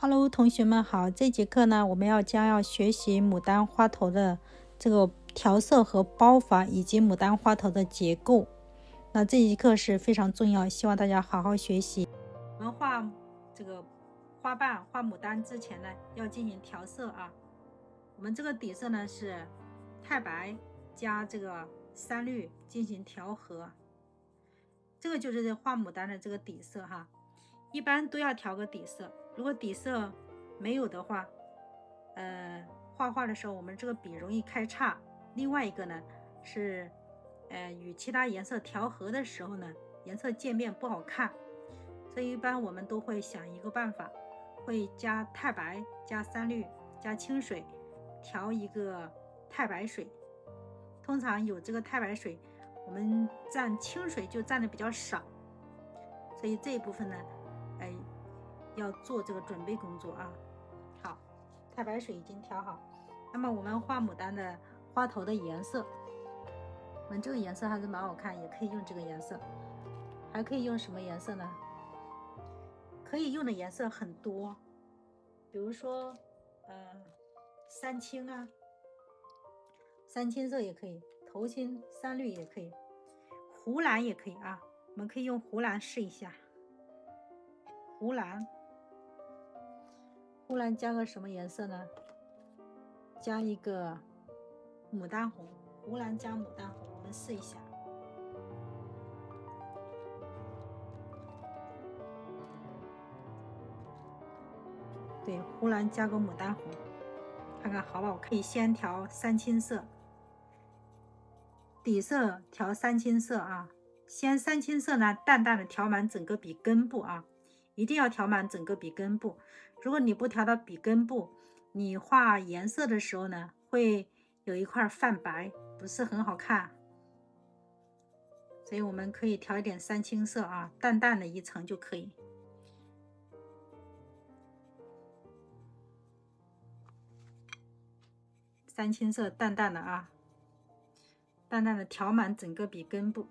Hello，同学们好。这节课呢，我们将要学习牡丹花头的这个调色和包法，以及牡丹花头的结构。那这一课是非常重要，希望大家好好学习。我们画这个花瓣、画牡丹之前呢，要进行调色啊。我们这个底色呢是太白加这个三绿进行调和，这个就是画牡丹的这个底色哈。一般都要调个底色，如果底色没有的话，画画的时候我们这个笔容易开叉。另外一个呢是，与其他颜色调和的时候呢，颜色渐变不好看，所以一般我们都会想一个办法，会加太白、加三绿、加清水，调一个太白水。通常有这个太白水，我们蘸清水就蘸的比较少，所以这一部分呢，要做这个准备工作啊。好，太白水已经调好，那么我们画牡丹的花头的颜色，我们这个颜色还是蛮好看，也可以用这个颜色。还可以用什么颜色呢？可以用的颜色很多，比如说三青啊，三青色也可以，头青、三绿也可以，湖蓝也可以啊。我们可以用湖蓝试一下。湖蓝加个什么颜色呢？加一个牡丹红，湖蓝加牡丹红，我们试一下。对，湖蓝加个牡丹红，看看好不好？可以先调三青色，底色调三青色啊。先三青色呢，淡淡的调满整个笔根部啊，一定要调满整个笔根部。如果你不调到笔根部，你画颜色的时候呢，会有一块泛白，不是很好看。所以我们可以调一点三青色啊，淡淡的一层就可以。三青色淡淡的啊，淡淡的调满整个笔根部。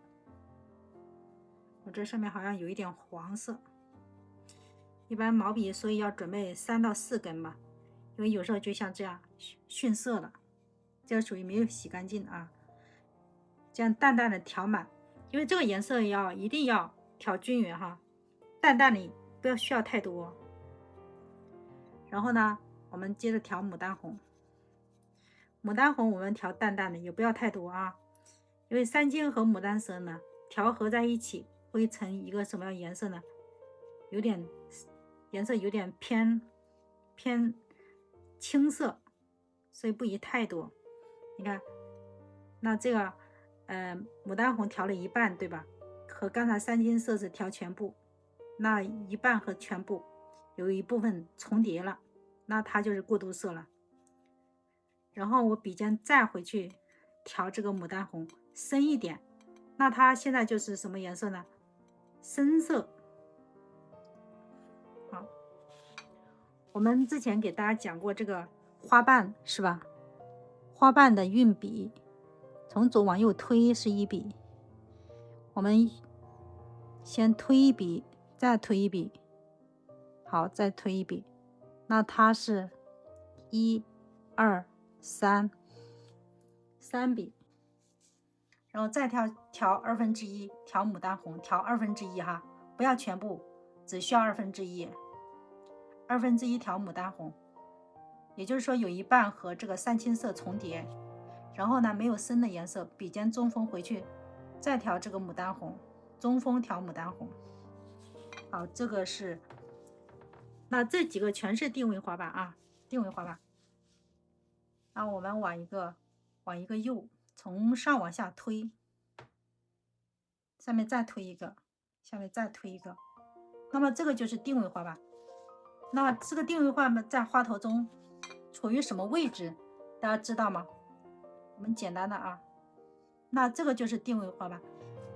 我这上面好像有一点黄色。一般毛笔所以要准备3到4根吧，因为有时候就像这样逊色了，这属于没有洗干净啊。这样淡淡的调满，因为这个颜色一定要调均匀哈，淡淡的不要需要太多。然后呢，我们接着调牡丹红。牡丹红我们调淡淡的，也不要太多啊，因为三青和牡丹色呢调和在一起会成一个什么样颜色呢？颜色有点偏青色，所以不宜太多。你看，那这个牡丹红调了一半，对吧？和刚才三青色是调全部，那一半和全部有一部分重叠了，那它就是过渡色了。然后我笔尖再回去调这个牡丹红深一点，那它现在就是什么颜色呢？深色。好，我们之前给大家讲过这个花瓣是吧？花瓣的运笔，从左往右推是一笔，我们先推一笔，再推一笔，好，再推一笔，那它是1、2、3笔，然后再调1/2，调牡丹红，调1/2哈，不要全部，只需要1/2，1/2调牡丹红，也就是说有一半和这个三青色重叠。然后呢，没有深的颜色，笔尖中锋回去，再调这个牡丹红，中锋调牡丹红。好，这个是，那这几个全是定位花瓣啊，定位花瓣。那我们往一个右，从上往下推，上面再推一个，下面再推一个，那么这个就是定位花瓣。那么这个定位花瓣在花头中处于什么位置，大家知道吗？我们简单的啊，那这个就是定位花瓣，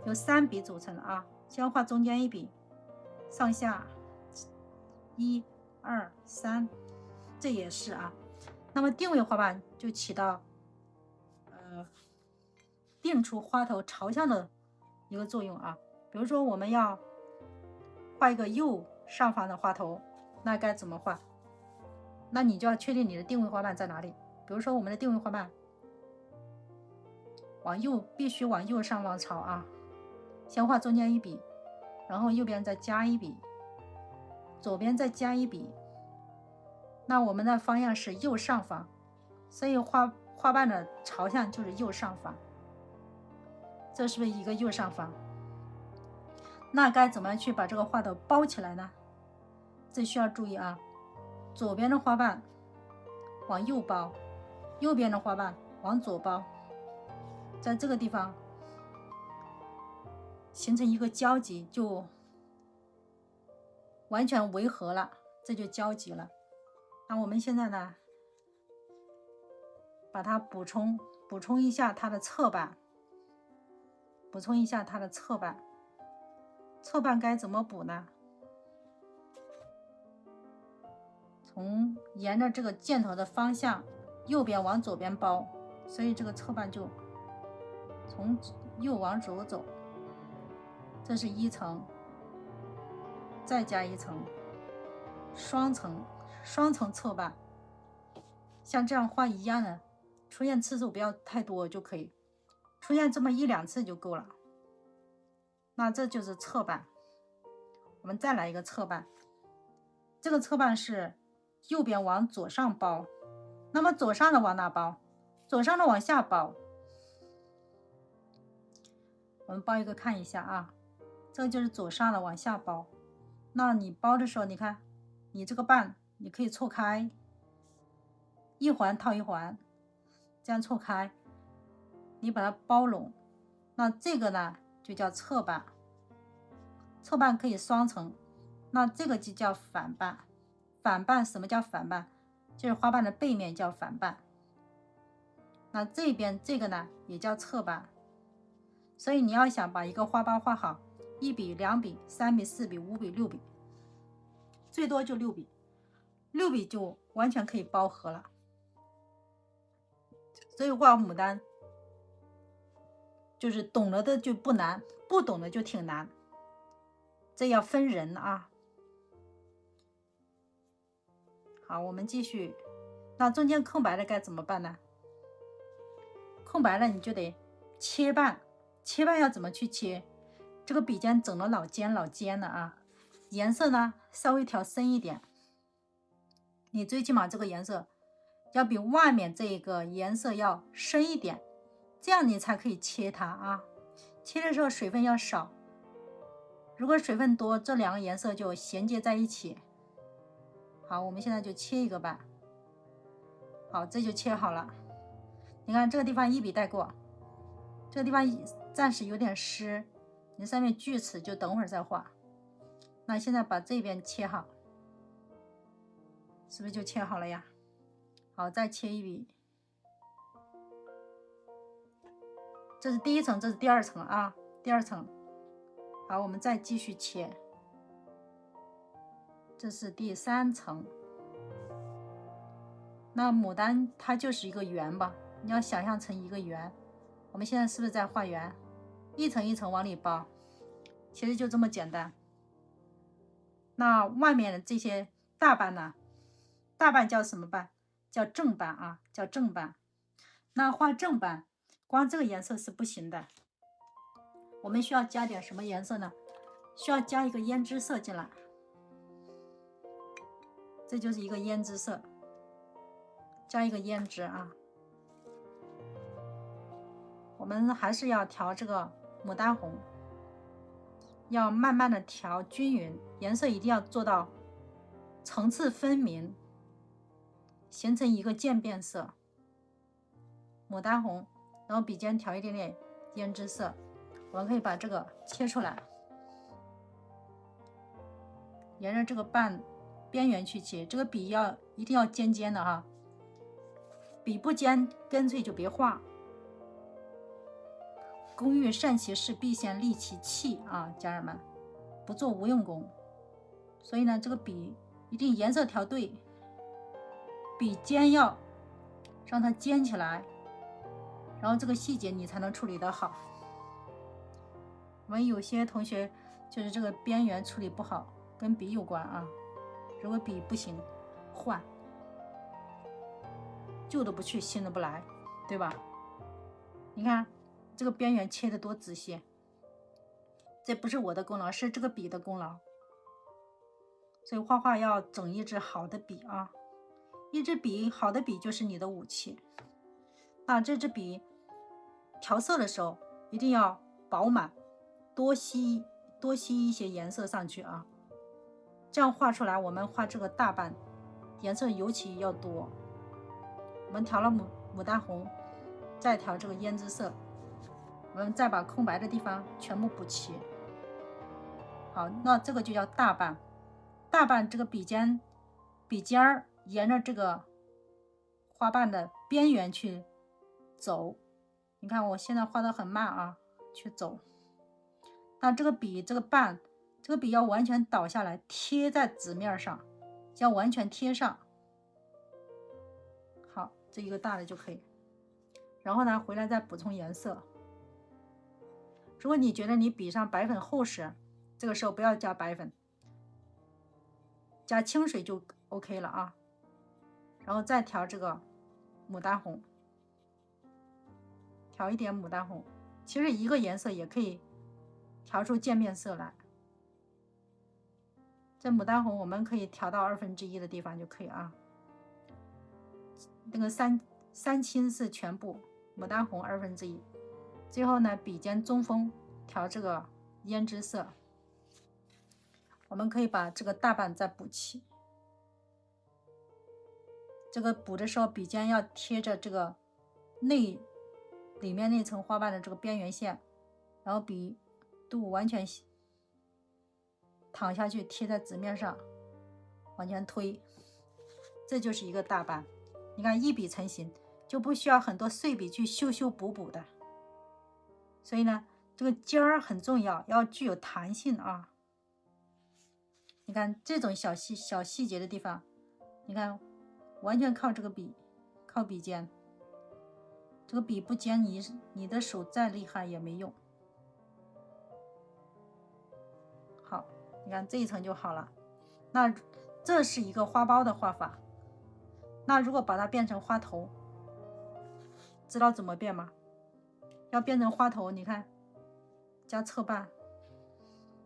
由3笔组成的啊。先画中间一笔，上下1、2、3，这也是啊。那么定位花瓣就起到定出花头朝向的一个作用啊。比如说我们要画一个右上方的花头，那该怎么画？那你就要确定你的定位花瓣在哪里。比如说我们的定位花瓣往右，必须往右上方朝啊，先画中间一笔，然后右边再加一笔，左边再加一笔。那我们的方向是右上方，所以花瓣的朝向就是右上方。这是不是一个右上方？那该怎么去把这个花头包起来呢？这需要注意啊，左边的花瓣往右包，右边的花瓣往左包，在这个地方形成一个交集，就完全围合了，这就交集了。那我们现在呢，把它补充一下它的侧瓣，补充一下它的侧瓣。侧瓣该怎么补呢？沿着这个箭头的方向，右边往左边包，所以这个侧瓣就从右往左走。这是一层，再加一层，双层侧瓣，像这样画一样的，出现次数不要太多就可以，出现这么1、2次就够了。那这就是侧瓣。我们再来一个侧瓣，这个侧瓣是右边往左上包，那么左上的往哪包？左上的往下包。我们包一个看一下啊，这就是左上的往下包。那你包的时候，你看你这个瓣你可以错开，一环套一环，这样错开，你把它包拢。那这个呢就叫侧瓣。侧瓣可以双层，那这个就叫反瓣。反瓣，什么叫反瓣？就是花瓣的背面叫反瓣。那这边这个呢也叫侧瓣。所以你要想把一个花瓣画好，1笔、2笔、3笔、4笔、5笔、6笔，最多就6笔，6笔就完全可以包合了。所以画牡丹就是懂了的就不难，不懂的就挺难，这要分人啊。好，我们继续。那中间空白的该怎么办呢？空白了你就得切瓣。切瓣要怎么去切？这个笔尖整了老尖的啊，颜色呢稍微调深一点，你最起码这个颜色要比外面这个颜色要深一点，这样你才可以切它啊。切的时候水分要少，如果水分多，这2个颜色就衔接在一起。好，我们现在就切一个瓣。好，这就切好了。你看这个地方1笔带过，这个地方暂时有点湿，你上面锯齿就等会儿再画。那现在把这边切好，是不是就切好了呀？好，再切1笔。这是第1层，这是第2层啊，第2层。好，我们再继续切。这是第3层。那牡丹它就是一个圆吧，你要想象成一个圆。我们现在是不是在画圆？一层一层往里包，其实就这么简单。那外面的这些大瓣呢？大瓣叫什么瓣？叫正瓣啊，叫正瓣。那画正瓣，光这个颜色是不行的，我们需要加点什么颜色呢？需要加一个胭脂色进来，这就是一个胭脂色，加一个胭脂啊。我们还是要调这个牡丹红，要慢慢的调均匀，颜色一定要做到层次分明，形成一个渐变色。牡丹红，然后笔尖调一点点胭脂色，我们可以把这个切出来，沿着这个瓣边缘去切，这个笔一定要尖尖的哈，笔不尖干脆就别画。工欲善其事，必先利其器啊，家人们，不做无用功。所以呢，这个笔一定颜色调对，笔尖要让它尖起来，然后这个细节你才能处理得好。我们有些同学就是这个边缘处理不好，跟笔有关啊。如果笔不行，换。旧的不去，新的不来，对吧？你看这个边缘切的多仔细，这不是我的功劳，是这个笔的功劳。所以画画要整一支好的笔啊，一支笔，好的笔就是你的武器。那这支笔调色的时候一定要饱满，多吸一些颜色上去啊，这样画出来，我们画这个大瓣颜色尤其要多。我们调了牡丹红，再调这个胭脂色，我们再把空白的地方全部补齐。好，那这个就叫大瓣。大瓣这个笔尖儿沿着这个花瓣的边缘去走，你看我现在画的很慢啊，去走。那这个笔这个笔要完全倒下来，贴在纸面上，要完全贴上。好，这一个大的就可以。然后呢，回来再补充颜色。如果你觉得你笔上白粉厚实，这个时候不要加白粉，加清水就 OK 了啊。然后再调这个牡丹红，调一点牡丹红，其实一个颜色也可以调出渐变色来。这牡丹红我们可以调到1/2的地方就可以啊。那个三青是全部，牡丹红1/2。最后呢，笔尖中锋调这个胭脂色。我们可以把这个大瓣再补齐。这个补的时候，笔尖要贴着这个里面那层花瓣的这个边缘线，然后笔肚完全躺下去，贴在纸面上，往前推，这就是一个大瓣。你看一笔成型，就不需要很多碎笔去修补的。所以呢，这个尖儿很重要，要具有弹性啊。你看这种小细节的地方，你看完全靠这个笔，靠笔尖。这个笔不尖，你的手再厉害也没用。好，你看这一层就好了。那这是一个花苞的画法。那如果把它变成花头，知道怎么变吗？要变成花头，你看加侧瓣，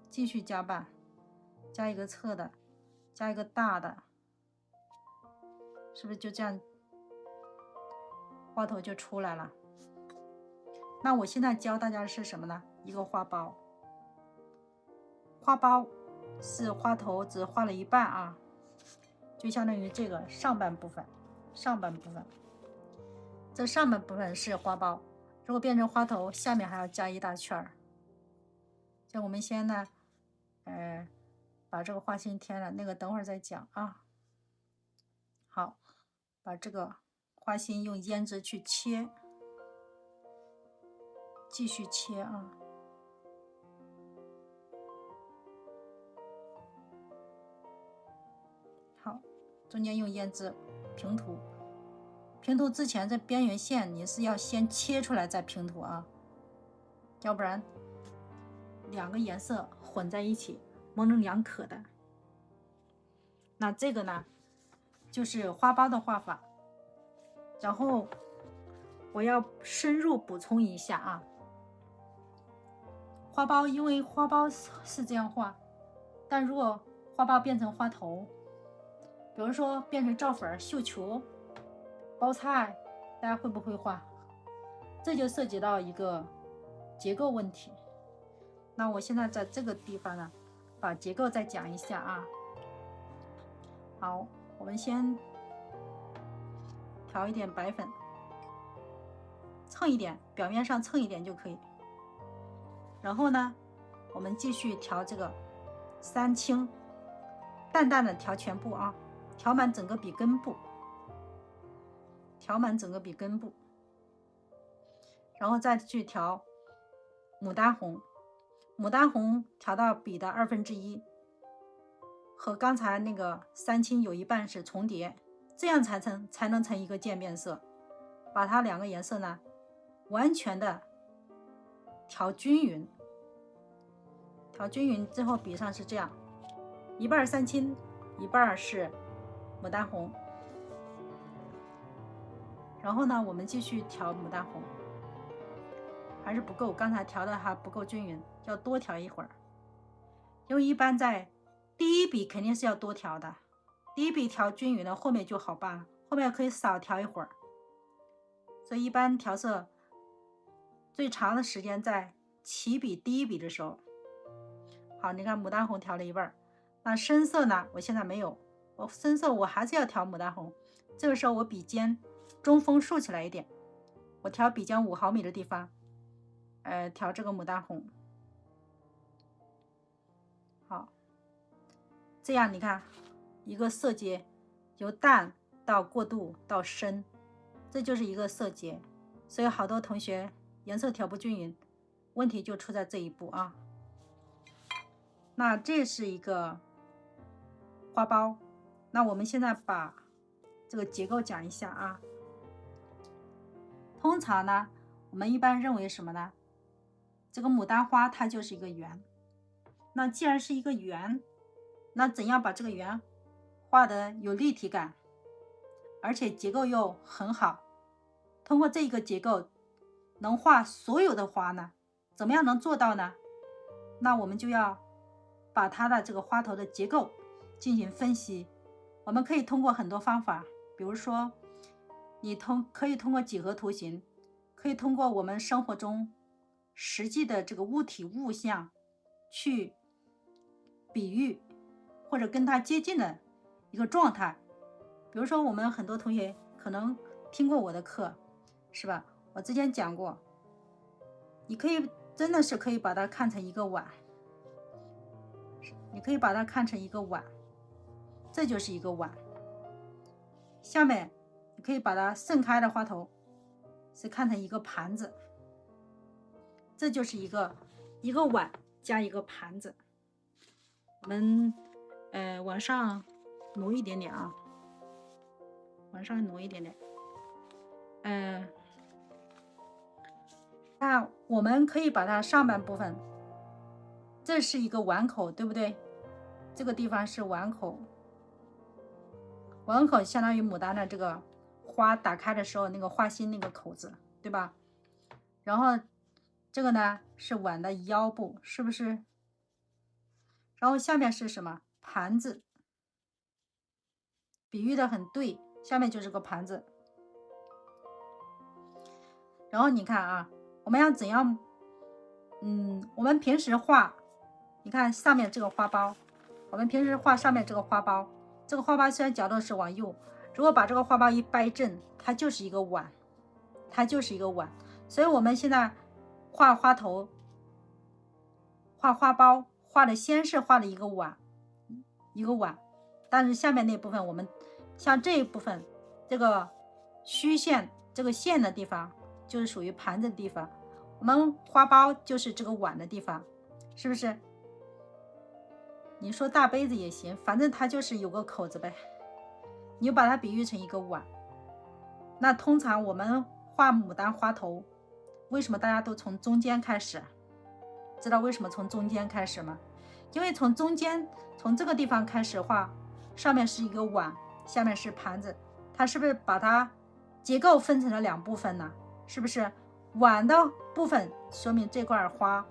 继续加瓣，加一个侧的，加一个大的，是不是就这样花头就出来了？那我现在教大家的是什么呢？一个花苞。花苞是花头只画了一半啊，就相当于这个上半部分。这上半部分是花苞，如果变成花头，下面还要加一大圈儿。这我们先呢，把这个花心添了，那个等会儿再讲啊。好，把这个花心用胭脂去切，继续切啊。好，中间用胭脂平涂。平涂之前，这边缘线你是要先切出来再平涂啊，要不然两个颜色混在一起，模棱两可的。那这个呢，就是花苞的画法。然后我要深入补充一下啊，花苞因为花苞是这样画，但如果花苞变成花头，比如说变成赵粉、绣球、包菜，大家会不会画？这就涉及到一个结构问题。那我现在在这个地方呢，把结构再讲一下啊。好，我们先调一点白粉，蹭一点，表面上蹭一点就可以。然后呢，我们继续调这个三青，淡淡的调全部啊，调满整个笔根部，然后再去调牡丹红，牡丹红调到笔的1/2，和刚才那个三青有一半是重叠，这样才能成一个渐变色。把它两个颜色呢，完全的调均匀，最后笔上是这样，一半三青，一半是牡丹红。然后呢，我们继续调牡丹红，还是不够，刚才调的还不够均匀，要多调一会儿。因为一般在第一笔肯定是要多调的，第一笔调均匀了，后面就好办了，后面可以少调一会儿。所以一般调色最长的时间在起笔第一笔的时候。好，你看牡丹红调了一半，那深色呢？我现在没有，我深色我还是要调牡丹红。这个时候我笔尖中锋竖起来一点，我调笔尖5毫米的地方，调这个牡丹红。好，这样你看一个色阶由淡到过渡到深，这就是一个色阶。所以好多同学颜色调不均匀，问题就出在这一步啊。那这是一个花苞，那我们现在把这个结构讲一下啊。通常呢，我们一般认为什么呢？这个牡丹花它就是一个圆。那既然是一个圆，那怎样把这个圆画得有立体感，而且结构又很好？通过这一个结构能画所有的花呢？怎么样能做到呢？那我们就要把它的这个花头的结构进行分析。我们可以通过很多方法，比如说你可以通过几何图形，可以通过我们生活中实际的这个物体物象去比喻，或者跟它接近的一个状态。比如说我们很多同学可能听过我的课，是吧？我之前讲过，你可以真的是可以把它看成一个碗，你可以把它看成一个碗，这就是一个碗。下面你可以把它盛开的花头是看成一个盘子，这就是一个碗加一个盘子。我们往上挪一点点啊，往上挪一点点。那我们可以把它上半部分，这是一个碗口，对不对？这个地方是碗口，碗口相当于牡丹的这个花打开的时候那个花心那个口子，对吧？然后这个呢是碗的腰部，是不是？然后下面是什么？盘子，比喻的很对，下面就是个盘子。然后你看啊，我们要怎样？我们平时画，你看上面这个花苞，我们平时画上面这个花苞，这个花苞虽然角度是往右，如果把这个花苞一掰正，它就是一个碗，它就是一个碗。所以我们现在画花头、画花苞，画的先是画了一个碗，但是下面那部分我们像这一部分，这个虚线这个线的地方就是属于盘子的地方，我们花苞就是这个碗的地方，是不是？你说大杯子也行，反正它就是有个口子呗，你就把它比喻成一个碗。那通常我们画牡丹花头，为什么大家都从中间开始？知道为什么从中间开始吗？因为从中间，从这个地方开始画，上面是一个碗，下面是盘子，它是不是把它结构分成了2部分呢？是不是？碗的部分说明这块花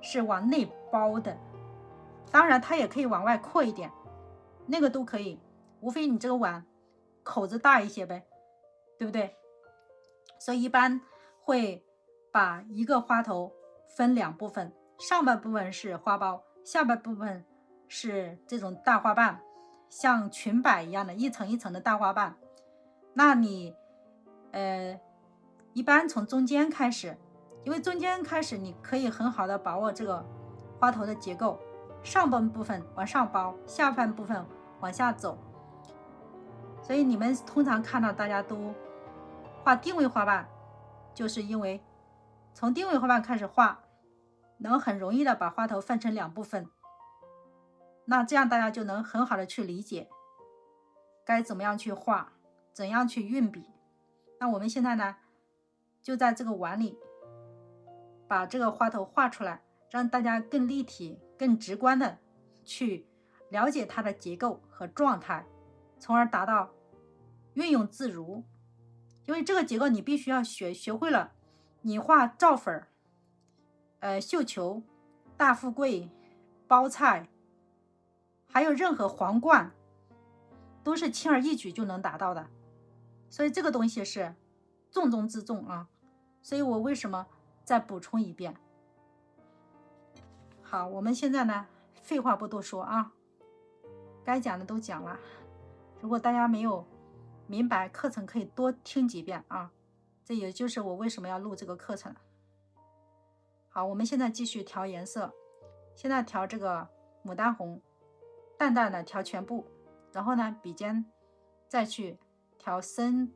是往内包的，当然它也可以往外扩一点，那个都可以，无非你这个碗口子大一些呗，对不对？所以一般会把一个花头分2部分，上半部分是花苞，下半部分是这种大花瓣，像裙摆一样的一层一层的大花瓣。那你一般从中间开始，因为中间开始你可以很好的把握这个花头的结构，上半部分往上包，下半部分往下走。所以你们通常看到大家都画定位花瓣，就是因为从定位花瓣开始画，能很容易的把花头分成2部分。那这样大家就能很好的去理解该怎么样去画，怎样去运笔。那我们现在呢，就在这个碗里把这个花头画出来，让大家更立体、更直观的去了解它的结构和状态，从而达到运用自如，因为这个结构你必须要学会了，你画赵粉绣球、大富贵、包菜，还有任何皇冠，都是轻而易举就能达到的。所以这个东西是重中之重啊。所以我为什么再补充一遍？好，我们现在呢，废话不多说啊，该讲的都讲了。如果大家没有明白课程，可以多听几遍啊。这也就是我为什么要录这个课程。好，我们现在继续调颜色。现在调这个牡丹红，淡淡的调全部，然后呢，笔尖再去调深，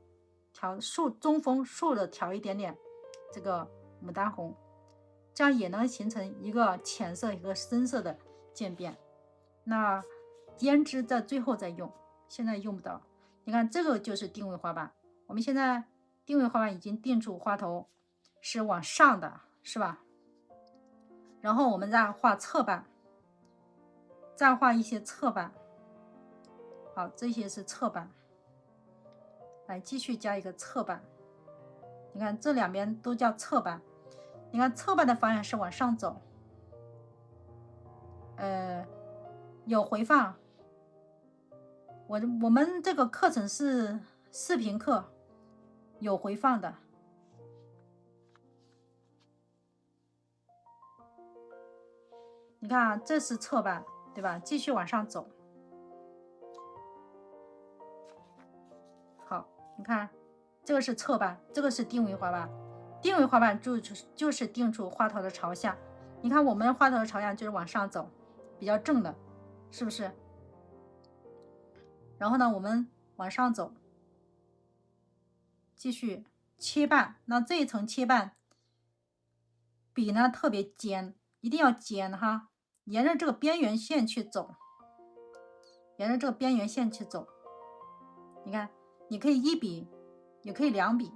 调中锋竖的调一点点这个牡丹红，这样也能形成一个浅色一个深色的渐变。那胭脂在最后再用，现在用不到。你看这个就是定位花瓣，我们现在定位花瓣已经定住花头是往上的，是吧？然后我们再画侧瓣，再画一些侧瓣。好，这些是侧瓣，来继续加一个侧瓣。你看这两边都叫侧瓣，你看侧瓣的方向是往上走，有回放。我们这个课程是视频课，有回放的。你看啊，这是侧瓣，对吧？继续往上走。好，你看这个是侧瓣，这个是定位花瓣。定位花瓣就是定出花头的朝向。你看我们花头的朝向就是往上走，比较正的，是不是？然后呢，我们往上走，继续切瓣。那这一层切瓣，笔呢特别尖，一定要尖哈，沿着这个边缘线去走，沿着这个边缘线去走。你看，你可以一笔，也可以两笔。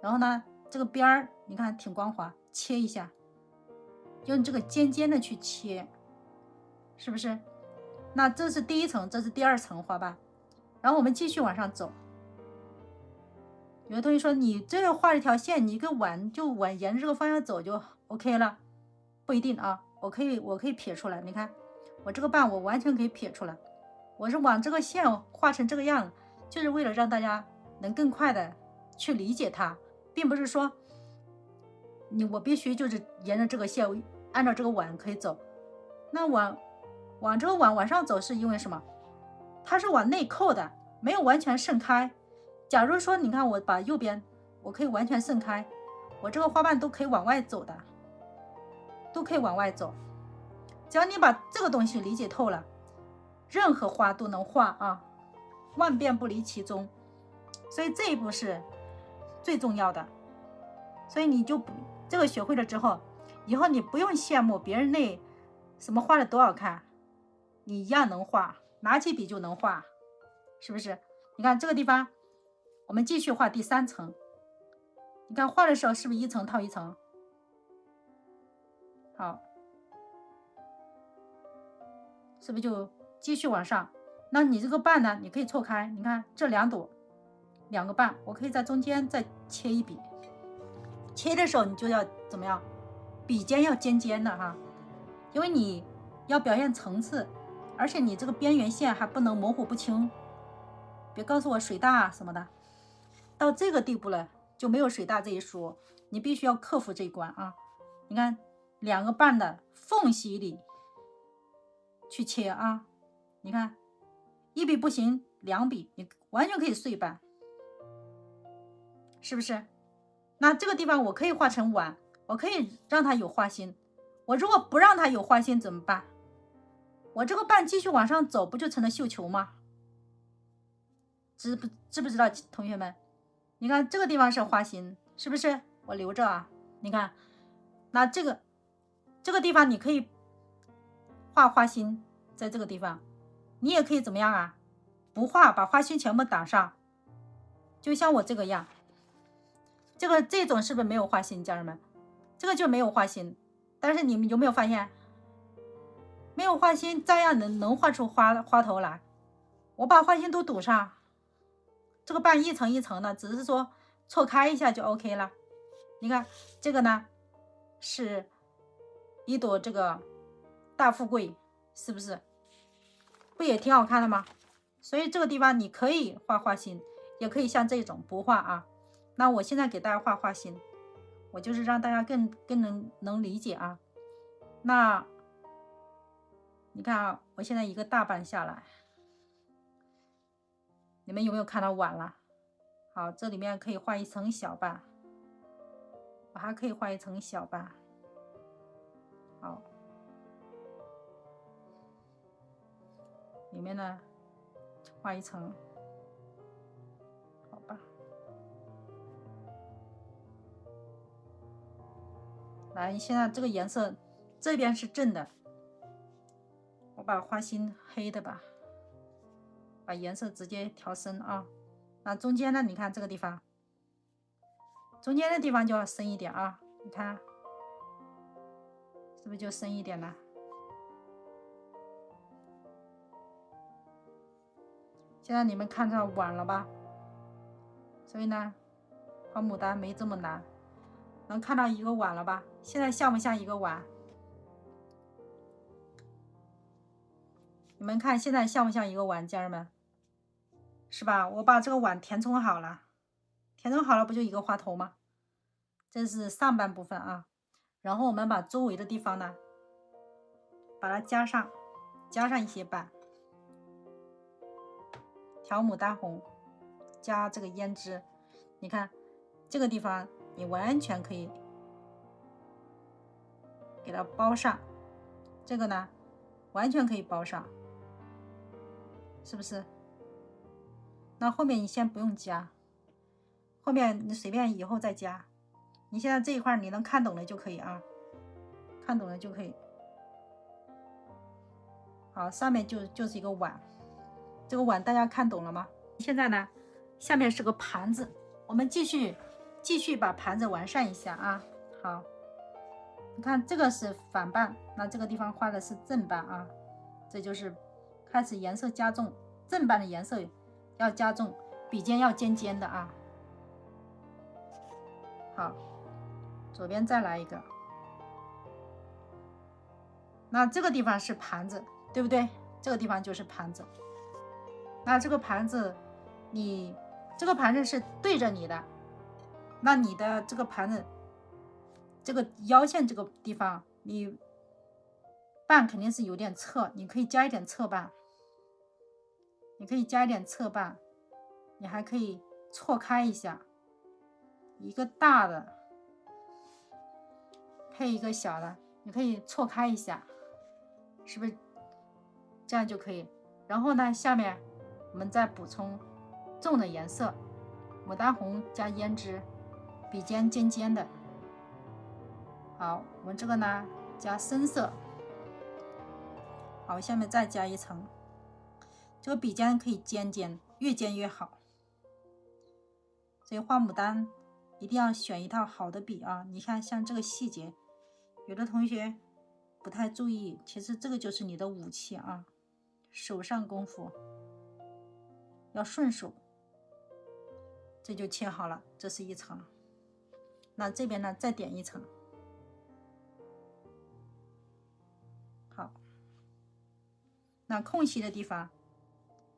然后呢，这个边儿你看挺光滑，切一下，用这个尖尖的去切，是不是？那这是第一层，这是第二层花瓣。然后我们继续往上走。有的同学说，你这个画一条线，你一个碗就沿着这个方向走就 OK 了，不一定啊。我可以撇出来，你看我这个瓣我完全可以撇出来，我是往这个线画成这个样子，就是为了让大家能更快的去理解它，并不是说我必须就是沿着这个线按照这个碗可以走。那往这个碗往上走是因为什么？它是往内扣的，没有完全盛开。假如说你看我把右边我可以完全盛开，我这个花瓣都可以往外走的，都可以往外走。只要你把这个东西理解透了，任何花都能画啊，万变不离其宗。所以这一步是最重要的。所以你就这个学会了之后，以后你不用羡慕别人那什么画的多好看，你一样能画，拿起笔就能画，是不是？你看这个地方，我们继续画第三层。你看画的时候是不是一层套一层？好，是不是就继续往上？那你这个瓣呢，你可以错开。你看这两个瓣，我可以在中间再切一笔。切的时候你就要怎么样？笔尖要尖尖的哈，因为你要表现层次，而且你这个边缘线还不能模糊不清。别告诉我水大什么的，到这个地步了就没有水大这一说，你必须要克服这一关啊。你看两个瓣的缝隙里去切啊，你看一笔不行，两笔你完全可以碎瓣，是不是？那这个地方我可以画成碗，我可以让它有花心。我如果不让它有花心怎么办？我这个瓣继续往上走，不就成了绣球吗？知不知道同学们？你看这个地方是花心，是不是？我留着啊。你看，那这个地方你可以画花心，在这个地方，你也可以怎么样啊？不画，把花心全部挡上，就像我这个样。这种是不是没有花心？家人们，这个就没有花心。但是你们有没有发现，没有花心照样能画出花头来？我把花心都堵上，这个瓣一层一层的，只是说错开一下就 OK 了。你看这个呢，是一朵这个大富贵，是不是？不也挺好看的吗？所以这个地方你可以画花心，也可以像这种不画啊。那我现在给大家画花心，我就是让大家更能理解啊。那你看啊，我现在一个大瓣下来，你们有没有看到碗了？好，这里面可以画一层小瓣，我还可以画一层小瓣。好，里面呢画一层，好吧。来，现在这个颜色这边是正的，我把花心黑的吧，把颜色直接调深啊。那中间呢，你看这个地方，中间的地方就要深一点啊，你看是不是就深一点了？现在你们看到碗了吧？所以呢，画牡丹没这么难，能看到一个碗了吧？现在像不像一个碗？你们看现在像不像一个碗，家人们？是吧？我把这个碗填充好了，填充好了不就一个花头吗？这是上半部分啊，然后我们把周围的地方呢，把它加上一些瓣，调牡丹红，加这个胭脂。你看这个地方，你完全可以给它包上，这个呢，完全可以包上，是不是？那后面你先不用加，后面你随便以后再加。你现在这一块你能看懂了就可以啊，看懂了就可以。好，上面就是一个碗，这个碗大家看懂了吗？现在呢，下面是个盘子，我们继续把盘子完善一下啊。好，你看这个是反瓣，那这个地方画的是正瓣啊，这就是开始颜色加重，正瓣的颜色要加重，笔尖要尖尖的啊。好，左边再来一个，那这个地方是盘子，对不对？这个地方就是盘子。那这个盘子，你这个盘子是对着你的，那你的这个盘子，这个腰线这个地方，你瓣肯定是有点侧，你可以加一点侧瓣，你还可以错开一下，一个大的配一个小的，你可以错开一下，是不是这样就可以？然后呢，下面我们再补充重的颜色，牡丹红加胭脂，笔尖尖尖的。好，我们这个呢加深色。好，下面再加一层，这个笔尖可以尖尖，越尖越好。所以画牡丹一定要选一套好的笔啊！你看，像这个细节，有的同学不太注意，其实这个就是你的武器啊，手上功夫要顺手，这就切好了，这是一层。那这边呢，再点一层。好，那空隙的地方，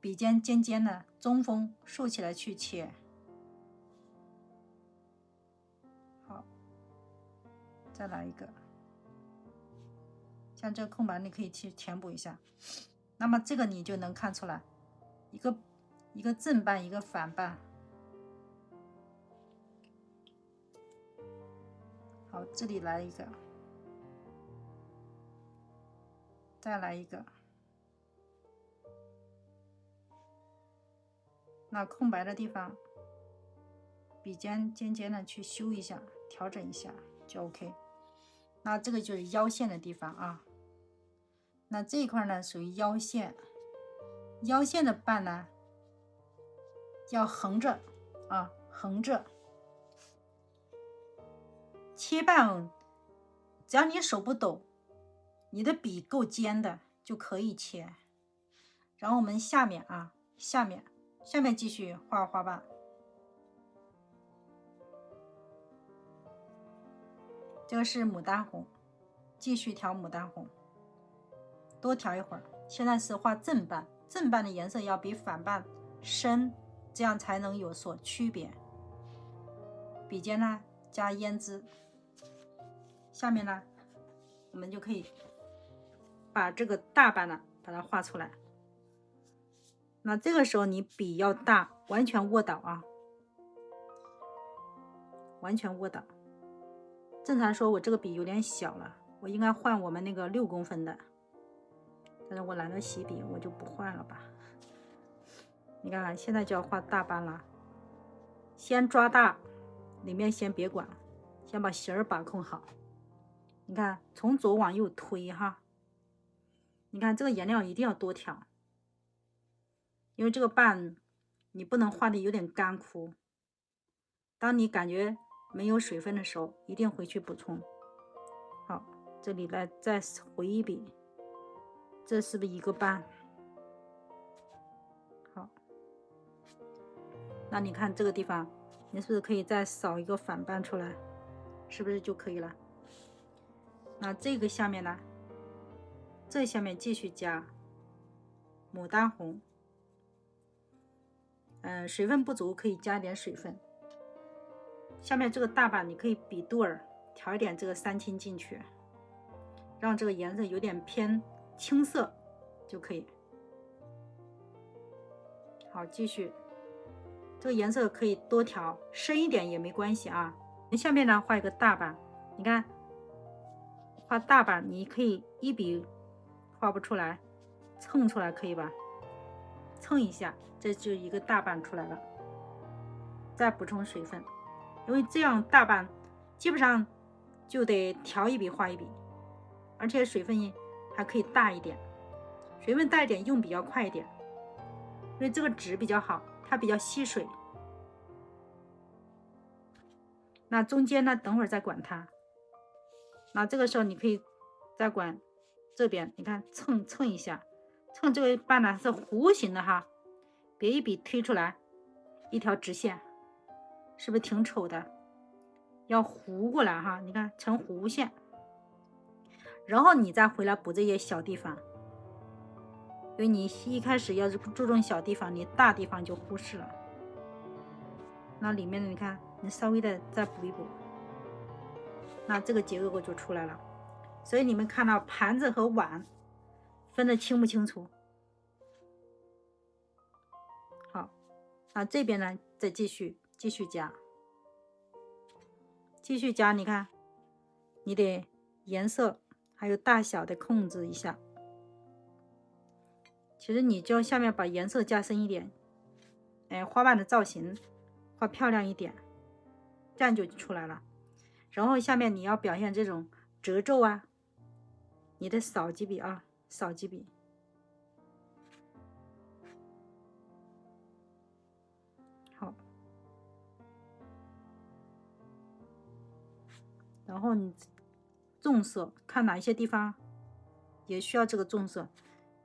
笔尖尖尖的，中锋竖起来去切。好，再来一个，像这个空白你可以去填补一下。那么这个你就能看出来，一个正瓣，一个反瓣。好，这里来一个，再来一个。那空白的地方，笔尖尖尖的去修一下，调整一下就 OK。那这个就是腰线的地方啊。那这一块呢属于腰线，腰线的瓣呢要横着啊，横着切瓣，只要你手不抖，你的笔够尖的就可以切。然后我们下面啊，下面下面继续画花瓣，这个是牡丹红，继续调牡丹红，多调一会儿。现在是画正瓣，正瓣的颜色要比反瓣深，这样才能有所区别。笔尖呢加胭脂，下面呢我们就可以把这个大瓣呢把它画出来。那这个时候你笔要大，完全卧倒啊，完全卧倒。正常说我这个笔有点小了，我应该换我们那个6公分的，但是我懒得洗笔，我就不换了吧。你看看，现在就要画大瓣了，先抓大，里面先别管，先把形儿把控好。你看，从左往右推哈。你看这个颜料一定要多调，因为这个瓣你不能画的有点干枯。当你感觉没有水分的时候，一定回去补充。好，这里来再回一笔，这是不是一个瓣？好，那你看这个地方，你是不是可以再扫一个反瓣出来？是不是就可以了？那这个下面呢？这下面继续加牡丹红。水分不足可以加点水分。下面这个大瓣你可以笔肚儿调一点这个3青进去，让这个颜色有点偏青色就可以。好，继续，这个颜色可以多调，深一点也没关系啊。下面呢画一个大瓣，你看画大瓣你可以一笔画不出来，蹭出来可以吧？蹭一下，这就一个大瓣出来了。再补充水分，因为这样大瓣基本上就得调一笔画一笔，而且水分还可以大一点，水分大一点用笔要快一点，因为这个纸比较好，它比较吸水。那中间呢，等会儿再管它。那这个时候你可以再管这边，你看蹭一下，蹭这个瓣呢是弧形的哈，别一笔推出来一条直线，是不是挺丑的？要弧过来哈，你看成弧线，然后你再回来补这些小地方，因为你一开始要是注重小地方，你大地方就忽视了。那里面的你看，你稍微的再补一补，那这个结构就出来了。所以你们看到盘子和碗分得清不清楚？好，那这边呢再继续加，你看你得颜色还有大小得控制一下。其实你就下面把颜色加深一点，花瓣的造型画漂亮一点，这样就出来了。然后下面你要表现这种褶皱啊，你得扫几笔啊，扫几笔。好，然后你重色，看哪一些地方也需要这个重色，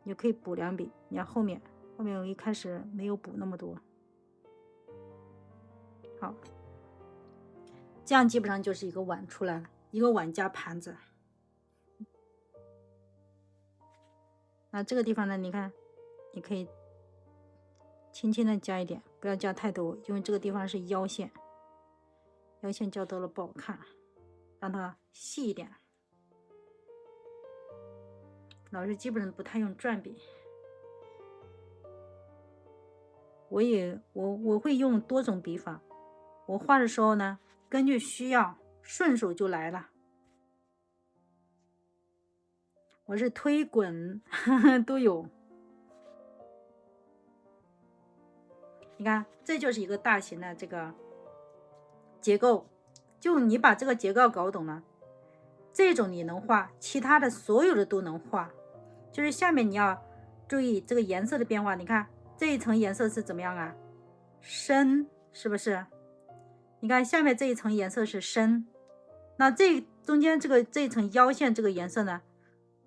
你可以补2笔。你看后面我一开始没有补那么多。好，这样基本上就是一个碗出来了，一个碗加盘子。那这个地方呢，你看你可以轻轻的加一点，不要加太多，因为这个地方是腰线，腰线加多了不好看，让它细一点。老师基本上不太用转笔，我会用多种笔法。我画的时候呢，根据需要顺手就来了。我是推滚都有。你看，这就是一个大型的这个结构，就你把这个结构搞懂了，这种你能画，其他的所有的都能画。就是下面你要注意这个颜色的变化，你看这一层颜色是怎么样啊？深，是不是？你看下面这一层颜色是深，那这中间这一层腰线这个颜色呢，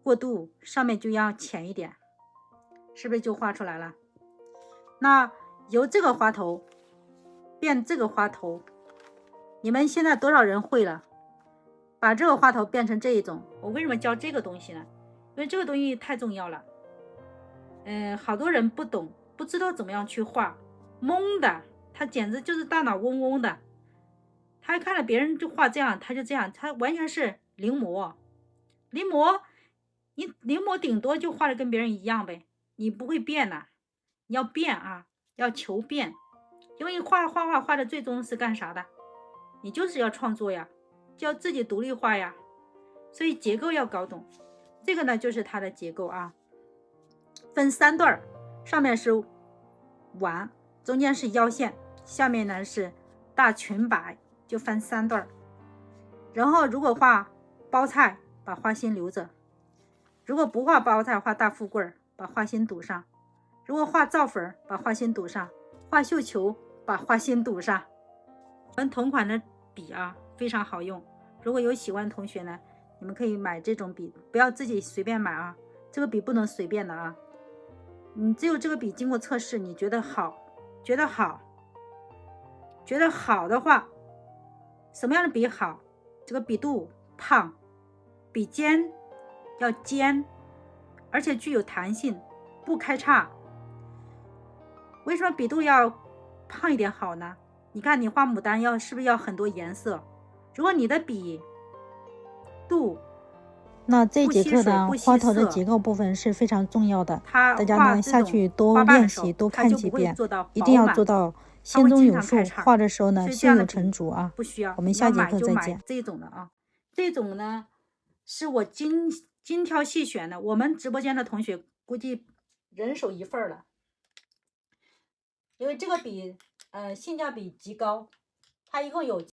过渡，上面就要浅一点，是不是就画出来了？那由这个花头变这个花头，你们现在多少人会了？把这个花头变成这一种。我为什么教这个东西呢？因为这个东西太重要了。好多人不懂，不知道怎么样去画，懵的，他简直就是大脑嗡嗡的。他看了别人就画这样，他就这样，他完全是临摹。你临摹顶多就画的跟别人一样呗，你不会变呐，你要变啊，要求变。因为画的最终是干啥的？你就是要创作呀，就要自己独立画呀，所以结构要搞懂。这个呢就是它的结构啊，分3段，上面是碗，中间是腰线，下面呢是大裙摆，就分3段。然后如果画包菜，把花心留着；如果不画包菜，画大富贵，把花心堵上；如果画皂粉，把花心堵上；画绣球，把花心堵上。我们同款的笔啊，非常好用。如果有喜欢的同学呢，你们可以买这种笔，不要自己随便买啊，这个笔不能随便的啊。你只有这个笔经过测试，你觉得好的话，什么样的笔好？这个笔肚胖，笔尖要尖，而且具有弹性，不开叉。为什么笔肚要胖一点好呢？你看你画牡丹是不是要很多颜色？如果你的笔肚，那这节课呢，花头的结构部分是非常重要的，大家呢下去多练习，多看几遍，一定要做到心中有数，画的时候呢胸有成竹啊。不需要，我们下节课再见。这种的啊，这种呢是我精挑细选的，我们直播间的同学估计人手一份了，因为这个笔性价比极高，它一共有